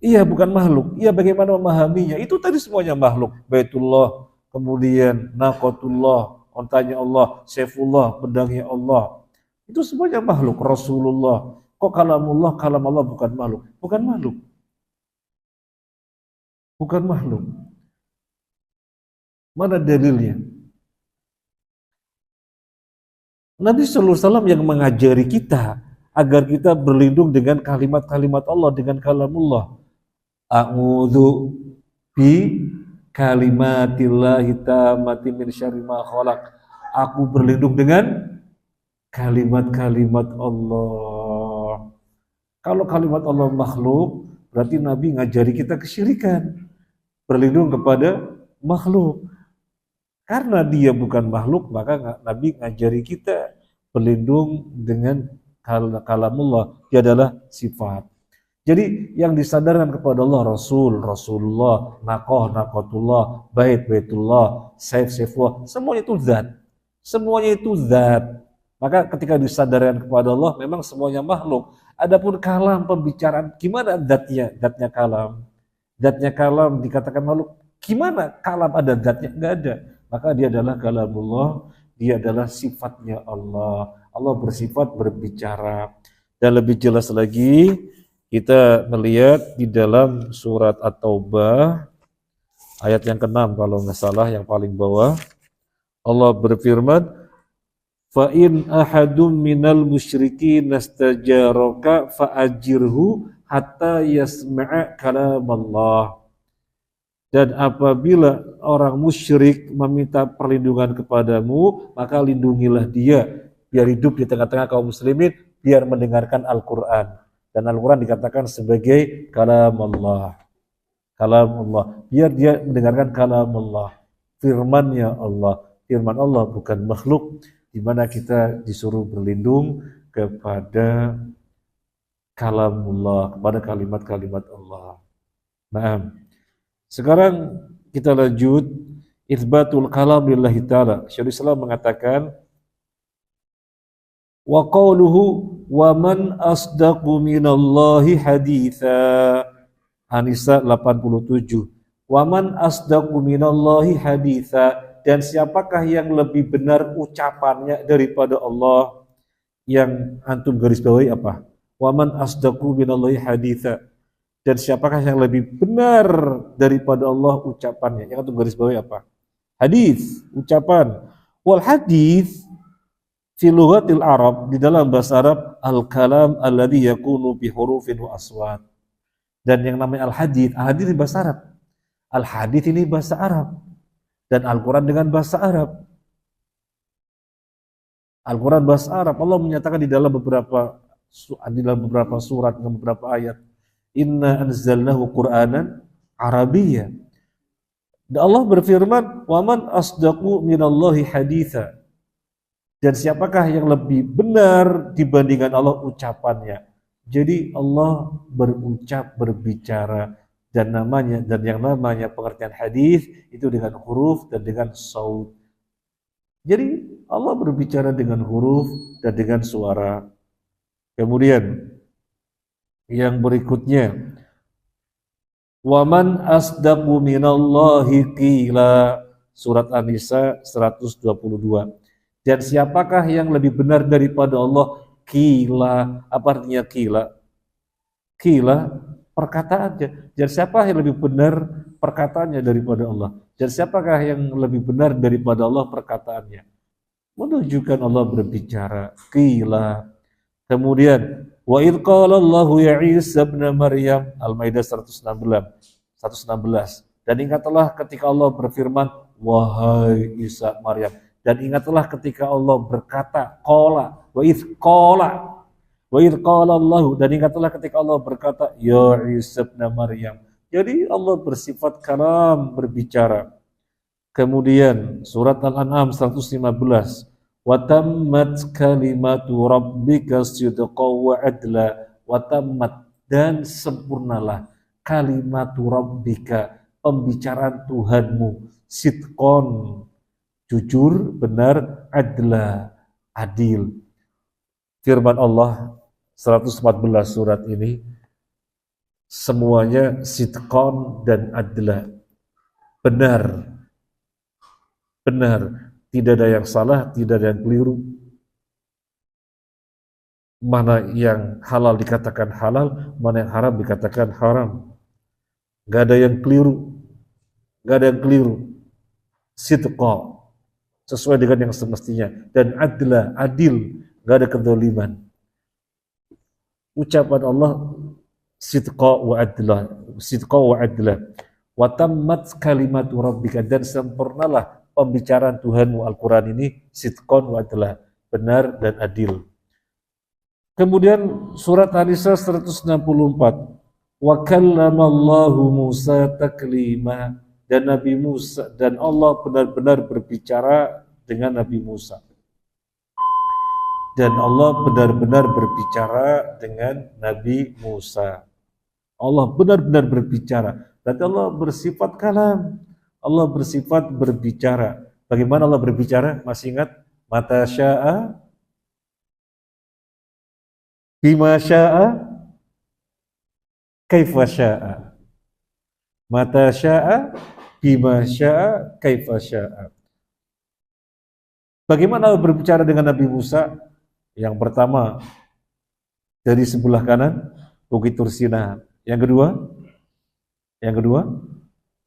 A: Iya, bukan makhluk. Iya, bagaimana memahaminya? Itu tadi semuanya makhluk. Baitullah, kemudian Naqatullah, ontanya Allah, Saifullah, pedangnya Allah. Itu semuanya makhluk. Rasulullah. Kok kalamullah, kalam Allah bukan makhluk? Bukan makhluk. Bukan makhluk. Mana dalilnya? Nabi sallallahu alaihi wasallam yang mengajari kita agar kita berlindung dengan kalimat-kalimat Allah, dengan kalamullah. A'udzu bi kalimatillahi tammati min syarri ma khalaq. Aku berlindung dengan kalimat-kalimat Allah. Kalau kalimat Allah makhluk, berarti Nabi ngajari kita kesyirikan. Berlindung kepada makhluk. Karena dia bukan makhluk, maka Nabi ngajari kita berlindung dengan kalamullah. Dia adalah sifat. Jadi yang disadarkan kepada Allah, Rasulullah, naqatullah, baitullah, saifullah, semuanya itu zat. Semuanya itu zat. Maka ketika disadarkan kepada Allah, memang semuanya makhluk. Adapun kalam, pembicaraan, gimana zatnya? Zatnya kalam. Zatnya kalam dikatakan makhluk. Gimana kalam ada zatnya? Enggak ada. Maka dia adalah kalamullah, dia adalah sifatnya Allah. Allah bersifat berbicara. Dan lebih jelas lagi, kita melihat di dalam surat At-Taubah, ayat yang ke-6 kalau nggak salah, yang paling bawah. Allah berfirman, فَإِنْ أَحَدٌ مِّنَ الْمُشْرِكِينَ اسْتَجَارَكَ فَأَجِرْهُ حَتَّى يَسْمَعَ كَلَامَ اللَّهِ. Dan apabila orang musyrik meminta perlindungan kepadamu, maka lindungilah dia, biar hidup di tengah-tengah kaum muslimin, biar mendengarkan Al-Quran. Dan Al-Quran dikatakan sebagai kalam Allah. Kalam Allah. Biar dia mendengarkan kalam Allah. Firmannya Allah. Firman Allah bukan makhluk, di mana kita disuruh berlindung kepada kalamullah, kepada kalimat-kalimat Allah. Nah, sekarang kita lanjut itsbatul kalam lillahi ta'ala. Syekhul Islam mengatakan wa qauluhu wa man asdaqu minallahi haditha. An-Nisa 87. Wa man asdaqu minallahi haditha. Dan siapakah yang lebih benar ucapannya daripada Allah? Yang antum garis bawahi apa? Wa man asdaqu minallahi haditha. Dan siapakah yang lebih benar daripada Allah ucapannya? Yang antum garis bawahi apa? Hadis, ucapan. Wal hadis fi lughatil Arab, di dalam bahasa Arab, al-kalam alladhi yakunu bi hurufin wa aswat. Dan yang namanya al-hadis di bahasa Arab. Al-hadis ini bahasa Arab. Dan Al-Quran dengan bahasa Arab. Al-Quran bahasa Arab. Allah menyatakan di dalam beberapa surat, dan beberapa ayat. Inna anzalnahu Qur'anan Arabiyya. Dan Allah berfirman, "Waman asdaqu minallahi haditha." Dan siapakah yang lebih benar dibandingkan Allah ucapannya? Jadi Allah berucap, berbicara, dan yang namanya pengertian hadis itu dengan huruf dan dengan saut. Jadi Allah berbicara dengan huruf dan dengan suara. Kemudian yang berikutnya, waman asdaqu minallahi qila, surat An-Nisa 122. Dan siapakah yang lebih benar daripada Allah? Qila. Apa artinya qila? Qila perkataannya. Dan siapa yang lebih benar perkataannya daripada Allah? Dan siapakah yang lebih benar daripada Allah perkataannya? Menunjukkan Allah berbicara. Qila. Kemudian wa idh qala Allahu ya Isa ibn Maryam, Al-Maidah 116. Dan ingatlah ketika Allah berfirman, wahai Isa Maryam. Dan ingatlah ketika Allah berkata, qala, wa idh qala. Wa idh qala Allah, dan ingatlah ketika Allah berkata, ya Isa ibn Maryam. Jadi Allah bersifat kalam, berbicara. Kemudian surat Al-An'am 115. Wa tammat kalimatu rabbika sidqan wa adla. Wa tammat, dan sempurnalah kalimatu rabbika, pembicaraan Tuhanmu, sidqan, jujur, benar, adla, adil. Firman Allah 114 surat ini semuanya sidqan dan adla, benar, tidak ada yang salah, tidak ada yang keliru. Mana yang halal dikatakan halal, mana yang haram dikatakan haram. Gak ada yang keliru, sidqa, sesuai dengan yang semestinya, dan adla, adil, gak ada kedzaliman. Ucapan Allah sidqa wa adla. Wa tammat kalimatu rabbika, dan sempurnalah pembicaraan Tuhanmu Al-Quran ini, sidqon wa adla, benar dan adil. Kemudian surat An-Nisa 164, wa kallamallahu Musa taklima, dan Nabi Musa, dan Allah benar-benar berbicara dengan Nabi Musa. Dan Allah benar-benar berbicara dengan Nabi Musa. Allah benar-benar berbicara. Berarti Allah bersifat kalam. Allah bersifat berbicara. Bagaimana Allah berbicara? Masih ingat? Mata sya'a, bima sya'a, kaifa sya'a. Mata sya'a, bima sya'a, kaifa sya'a. Bagaimana Allah berbicara dengan Nabi Musa? Yang pertama, dari sebelah kanan, Bukit Tursina. Yang kedua,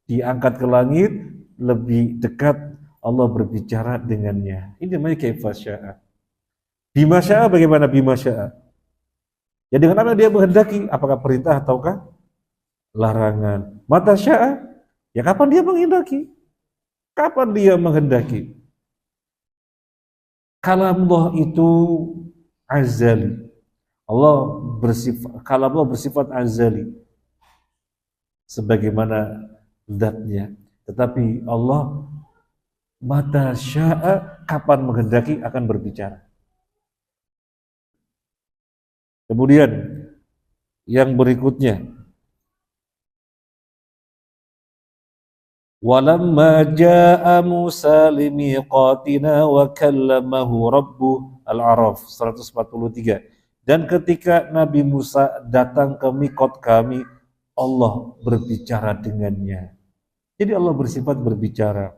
A: diangkat ke langit, lebih dekat Allah berbicara dengannya. Ini namanya kaifa sya'a. Bima sya'a, bagaimana bima sya'a? Ya dengan apa dia menghendaki, apakah perintah ataukah larangan. Mata sya'a, ya kapan dia menghendaki? Kapan dia menghendaki? Kalamullah itu azali. Kalamullah bersifat azali, sebagaimana zatnya. Tetapi Allah mata sya'a, kapan menghendaki akan berbicara. Kemudian yang berikutnya, walamma jaa Musa limiqatina wa kallamahu rabbuh, Al-A'raf 143. Dan ketika Nabi Musa datang ke miqat kami, Allah berbicara dengannya. Jadi Allah bersifat berbicara.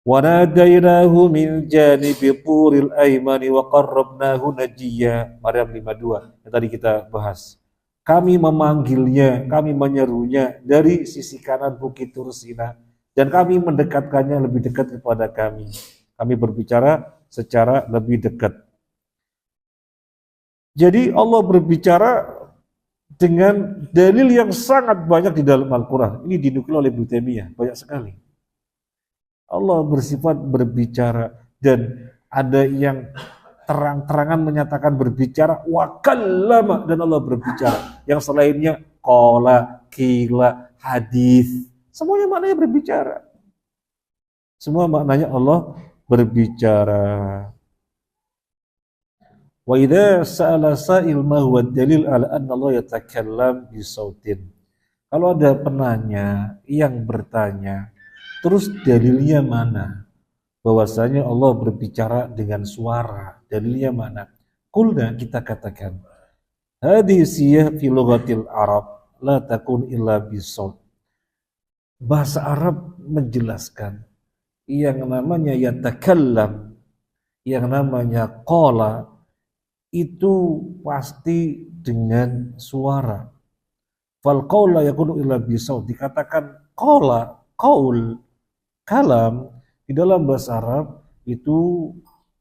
A: Wa nadainahu min janibi turil aimani wa qarrabnahu najiyya, Maryam 52 yang tadi kita bahas. Kami memanggilnya, kami menyerunya dari sisi kanan Bukit Tursina, dan kami mendekatkannya lebih dekat kepada kami. Kami berbicara secara lebih dekat. Jadi Allah berbicara dengan dalil yang sangat banyak di dalam Al-Quran. Ini dinukil oleh Ibnu Taimiyah, banyak sekali. Allah bersifat berbicara, dan ada yang terang-terangan menyatakan berbicara, wa kallama, dan Allah berbicara. Yang selainnya qala, qila, hadis, semuanya maknanya berbicara. Semua maknanya Allah berbicara. Wa idza sa'ala sa'il ma huwa dalil ala anna Allah yatakallam bi sautin. Kalau ada penanya yang bertanya, terus dalilnya mana? Bahwasanya Allah berbicara dengan suara. Dalilnya mana? Qulna, kita katakan, hadhihi siyah fi lughatil Arab la takun illa bisaut. Bahasa Arab menjelaskan yang namanya yatakallam, yang namanya qala, itu pasti dengan suara. Fal qaul la yakunu illa bisaut. Dikatakan qala, qaul, kalam, di dalam bahasa Arab itu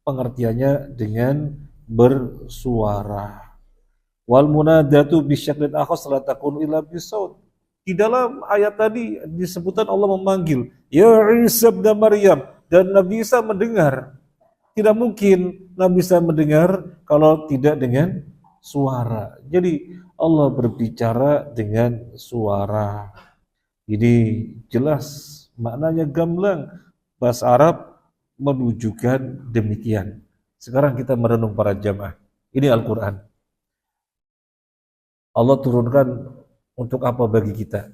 A: pengertiannya dengan bersuara. Wal munadatu bisyaklin akhas la takunu illa bisaut. Di dalam ayat tadi disebutkan Allah memanggil, ya Isa bin Maryam, dan Nabi Isa mendengar. Tidak mungkin Nabi Isa mendengar kalau tidak dengan suara. Jadi Allah berbicara dengan suara. Ini jelas maknanya gamblang. Bahasa Arab menunjukkan demikian. Sekarang kita merenung para jamaah. Ini Al-Quran. Allah turunkan untuk apa bagi kita?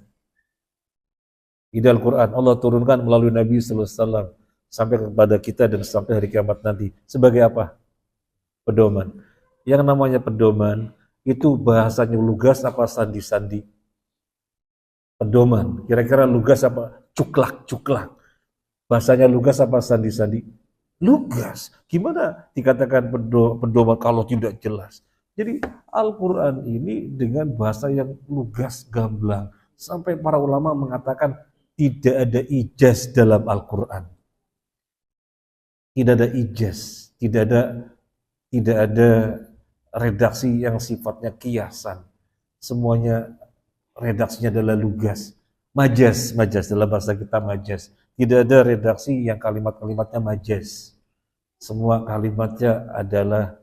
A: Ini Al-Quran. Allah turunkan melalui Nabi sallallahu alaihi wasallam sampai kepada kita dan sampai hari kiamat nanti. Sebagai apa? Pedoman. Yang namanya pedoman itu bahasanya lugas apa sandi-sandi? Pedoman. Kira-kira lugas apa? Cuklak-cuklak. Bahasanya lugas apa sandi-sandi? Lugas. Gimana dikatakan pedoman kalau tidak jelas? Jadi Al-Quran ini dengan bahasa yang lugas, gamblang. Sampai para ulama mengatakan tidak ada ijaz dalam Al-Quran. Tidak ada ijaz, tidak ada redaksi yang sifatnya kiasan. Semuanya redaksinya adalah lugas. Majas dalam bahasa kita majas. Tidak ada redaksi yang kalimat-kalimatnya majas. Semua kalimatnya adalah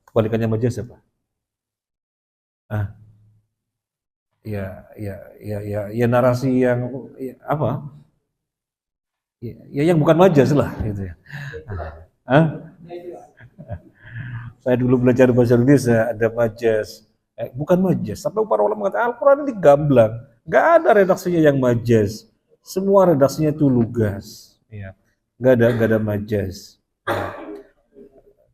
A: kebalikannya majas apa? Ah, ya narasi yang ya, apa? Ya yang bukan majas lah gitu ya. Ah, saya dulu belajar bahasa Indonesia ada majas. Bukan majas. Sampai para ulama mengatakan Al-Quran ini gamblang. Nggak ada redaksinya yang majas. Semua redaksinya itu lugas. Ya. Nggak ada majas. Ya.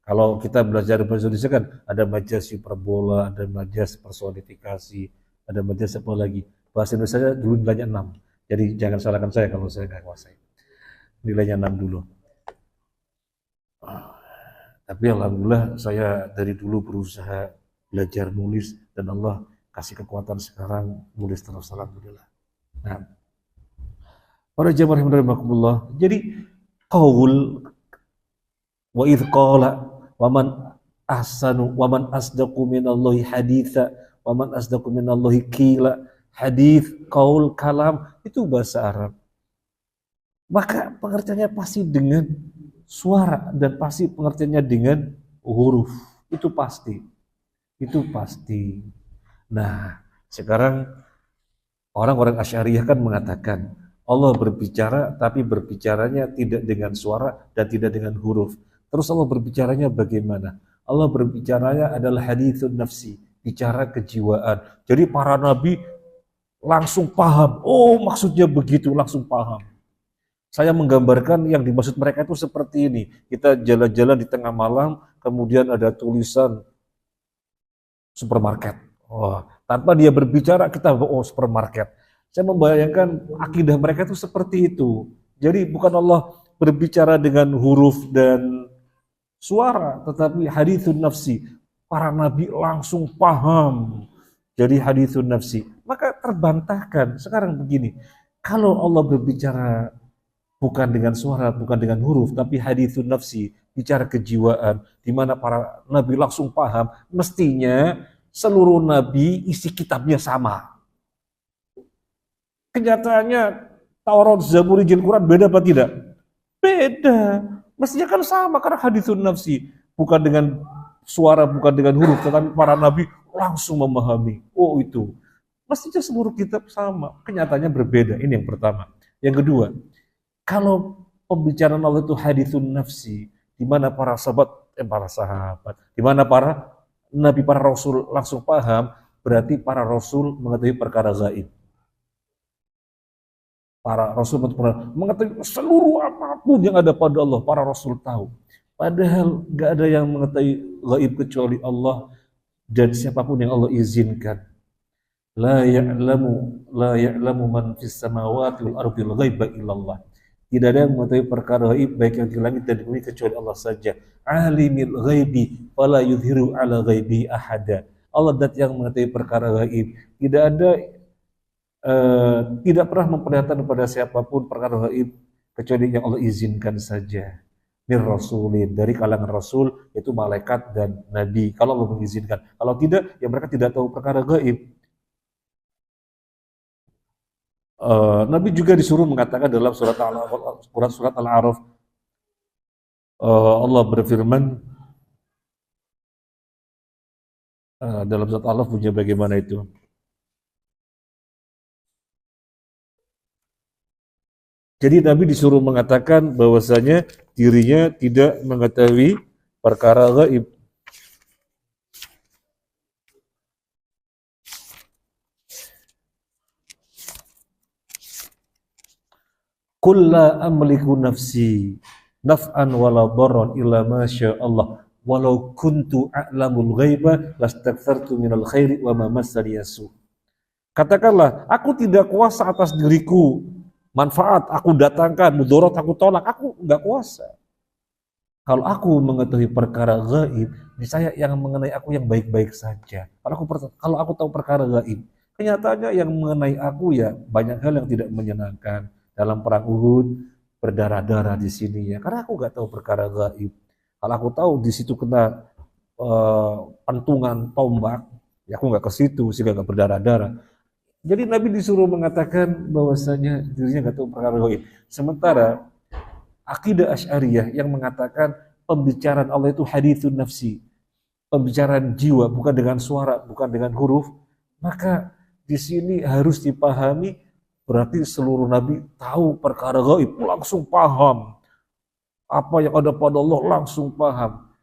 A: Kalau kita belajar bahasa Indonesia kan ada majas hiperbola, ada majas personifikasi, ada majas apa lagi. Bahasa Indonesia dulu nilainya 6. Jadi jangan salahkan saya kalau saya nggak kuasai. Nilainya 6 dulu. Tapi alhamdulillah saya dari dulu berusaha belajar nulis dan Allah kasih kekuatan sekarang nulis terus alhamdulillah. Nah, para jamaah rahimakumullah. Jadi qaul wa idz qala wa man ahsanu wa man asdaqu minallahi haditsa wa man asdaqu minallahi qila. Hadits, qaul, kalam itu bahasa Arab. Maka pengertiannya pasti dengan suara dan pasti pengertiannya dengan huruf. Itu pasti. Itu pasti. Nah, sekarang orang-orang Asy'ariyah kan mengatakan Allah berbicara tapi berbicaranya tidak dengan suara dan tidak dengan huruf. Terus Allah berbicaranya bagaimana? Allah berbicaranya adalah haditsun nafsi, bicara kejiwaan. Jadi para nabi langsung paham. Oh, maksudnya begitu, langsung paham. Saya menggambarkan yang dimaksud mereka itu seperti ini. Kita jalan-jalan di tengah malam, kemudian ada tulisan supermarket. Oh, tanpa dia berbicara kita supermarket. Saya membayangkan akidah mereka itu seperti itu. Jadi bukan Allah berbicara dengan huruf dan suara, tetapi haditsun nafsi. Para nabi langsung paham. Jadi haditsun nafsi. Maka terbantahkan. Sekarang begini, kalau Allah berbicara bukan dengan suara, bukan dengan huruf, tapi haditsun nafsi, bicara kejiwaan, di mana para nabi langsung paham, mestinya seluruh nabi isi kitabnya sama. Kenyataannya Taurat, Zabur, Injil, Quran beda apa tidak? Beda. Mestinya kan sama karena haditsun nafsi, bukan dengan suara, bukan dengan huruf, tetapi para nabi langsung memahami. Oh itu. Mestinya seluruh kitab sama. Kenyataannya berbeda. Ini yang pertama. Yang kedua, kalau pembicaraan Allah itu haditsun nafsi, di mana para sahabat, di mana para nabi, para rasul langsung paham, berarti para rasul mengetahui perkara gaib. Para rasul mengetahui seluruh apapun yang ada pada Allah, para rasul tahu. Padahal nggak ada yang mengetahui gaib kecuali Allah dan siapapun yang Allah izinkan. La ya'lamu man fis samawati wal ardi ghaiba illallah. Tidak ada yang mengetahui perkara gaib baik yang di langit dan di bumi kecuali Allah saja. Alimil ghaibi fala yudhiru ala ghaibi ahada. Allah dat yang mengetahui perkara gaib. Tidak pernah memperlihatkan kepada siapapun perkara gaib kecuali yang Allah izinkan saja. Mir rasulin, dari kalangan rasul yaitu malaikat dan nabi. Kalau Allah mengizinkan. Kalau tidak, ya mereka tidak tahu perkara gaib. Nabi juga disuruh mengatakan dalam surat Al-A'raf, Allah berfirman dalam surat Al-A'raf punya bagaimana itu. Jadi Nabi disuruh mengatakan bahwasanya dirinya tidak mengetahui perkara gaib. Qul la amliku nafsi naf'an wala darran illa ma syaa Allah walau kuntu a'lamul ghaiba lastakthartu minal khairi wa ma massani yasu. Katakanlah, aku tidak kuasa atas diriku. Manfaat aku datangkan, mudarat aku tolak, aku enggak kuasa. Kalau aku mengetahui perkara gaib, niscaya yang mengenai aku yang baik-baik saja. Kalau aku tahu perkara gaib, kenyataannya yang mengenai aku ya banyak hal yang tidak menyenangkan. Dalam perang Uhud berdarah-darah di sini ya, karena aku nggak tahu perkara gaib. Kalau aku tahu di situ kena pentungan tombak, ya aku nggak ke situ sehingga nggak berdarah-darah. Jadi Nabi disuruh mengatakan bahwasanya dirinya nggak tahu perkara gaib. Sementara akidah Asy'ariyah yang mengatakan pembicaraan Allah itu haditsun nafsi, pembicaraan jiwa, bukan dengan suara, bukan dengan huruf, maka di sini harus dipahami berarti seluruh nabi tahu perkara gaib, langsung paham. Apa yang ada pada Allah langsung paham.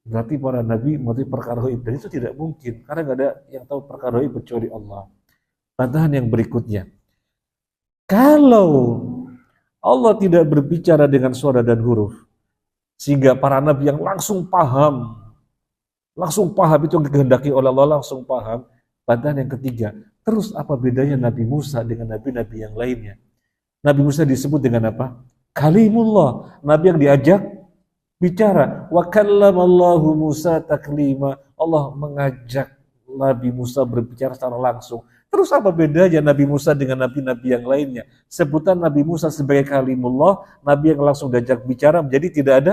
A: Berarti para nabi mengerti perkara gaib, dan itu tidak mungkin karena nggak ada yang tahu perkara gaib kecuali Allah. Bantahan yang berikutnya, kalau Allah tidak berbicara dengan suara dan huruf, sehingga para nabi yang langsung paham itu yang dikehendaki oleh Allah, langsung paham. Bantahan yang ketiga, terus apa bedanya Nabi Musa dengan nabi-nabi yang lainnya? Nabi Musa disebut dengan apa? Kalimullah, nabi yang diajak bicara. Wa kallamallahu Musa taklima, Allah mengajak Nabi Musa berbicara secara langsung. Terus apa bedanya Nabi Musa dengan nabi-nabi yang lainnya? Sebutan Nabi Musa sebagai kalimullah, nabi yang langsung diajak bicara, menjadi tidak ada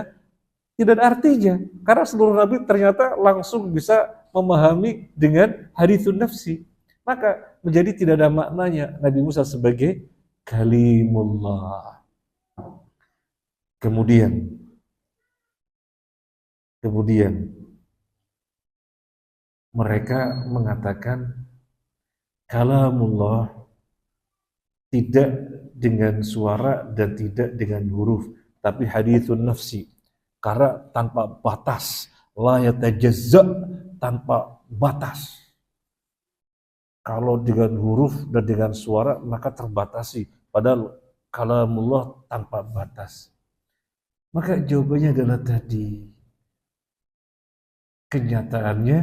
A: artinya. Karena seluruh nabi ternyata langsung bisa memahami dengan haditsun nafsi. Maka menjadi tidak ada maknanya Nabi Musa sebagai kalimullah. Kemudian mereka mengatakan kalamullah tidak dengan suara dan tidak dengan huruf, tapi haditsun nafsi. Karena tanpa batas, la yatajazza, tanpa batas. Kalau dengan huruf dan dengan suara maka terbatasi, padahal kalamullah tanpa batas. Maka jawabannya adalah tadi, kenyataannya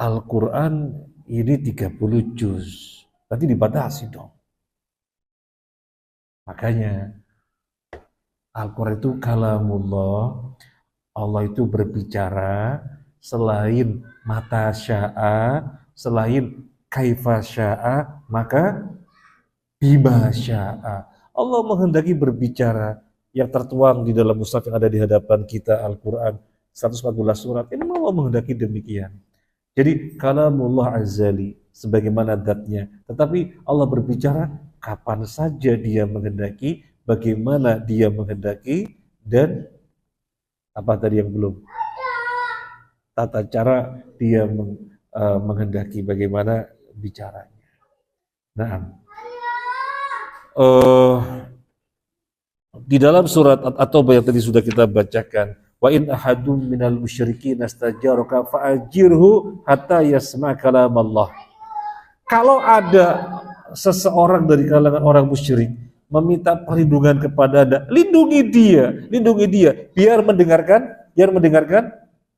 A: Al-Quran ini 30 juz, nanti dibatasi dong. Makanya Al-Quran itu kalamullah, Allah itu berbicara selain mata sya'a, selain kaifa sya'a, maka bima sya'a. Allah menghendaki berbicara yang tertuang di dalam mushaf yang ada di hadapan kita, Al-Quran 114 surat. Ini Allah menghendaki demikian. Jadi kalamullah azali sebagaimana zatnya, tetapi Allah berbicara kapan saja Dia menghendaki, bagaimana Dia menghendaki, dan apa tadi yang belum? Tata cara Dia menghendaki, bagaimana bicaranya. Nah, di dalam surat At-Taubah yang tadi sudah kita bacakan, wa in ahadum minal musyrikin astajaraka fa'ajirhu hatta yasma' kalam Allah. Kalau ada seseorang dari kalangan orang musyrik meminta perlindungan kepada Anda, lindungi dia biar mendengarkan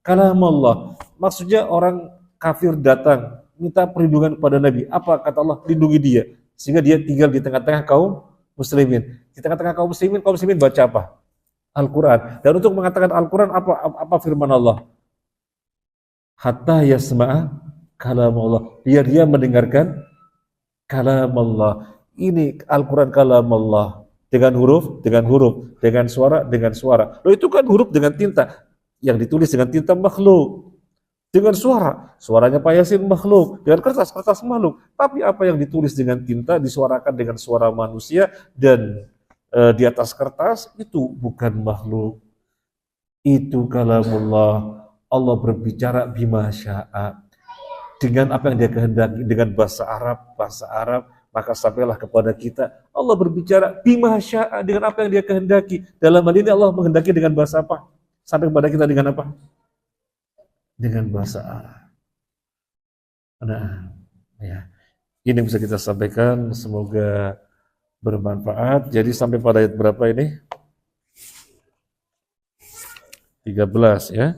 A: kalam Allah. Maksudnya orang kafir datang minta perlindungan kepada Nabi, apa kata Allah? Lindungi dia, sehingga dia tinggal di tengah-tengah kaum muslimin. Di tengah-tengah kaum muslimin baca apa? Al-Quran. Dan untuk mengatakan Al-Quran apa firman Allah? Hatta yasma'a kalam Allah, biar dia mendengarkan kalam Allah. Ini Al-Quran kalam Allah, dengan huruf, dengan suara. Loh, itu kan huruf dengan tinta, yang ditulis dengan tinta makhluk. Dengan suaranya Pak Yasin makhluk, dengan kertas makhluk. Tapi apa yang ditulis dengan tinta disuarakan dengan suara manusia, dan di atas kertas itu bukan makhluk. Itu kalamullah. Allah berbicara bima sya'a, dengan apa yang Dia kehendaki, dengan bahasa Arab, maka sampailah kepada kita. Allah berbicara bima sya'a, dengan apa yang Dia kehendaki. Dalam hal ini Allah menghendaki dengan bahasa apa? Sampai kepada kita dengan apa? Dengan bahasa Arab. Nah, ya. Ini bisa kita sampaikan, semoga bermanfaat. Jadi sampai pada ayat berapa ini? 13 ya.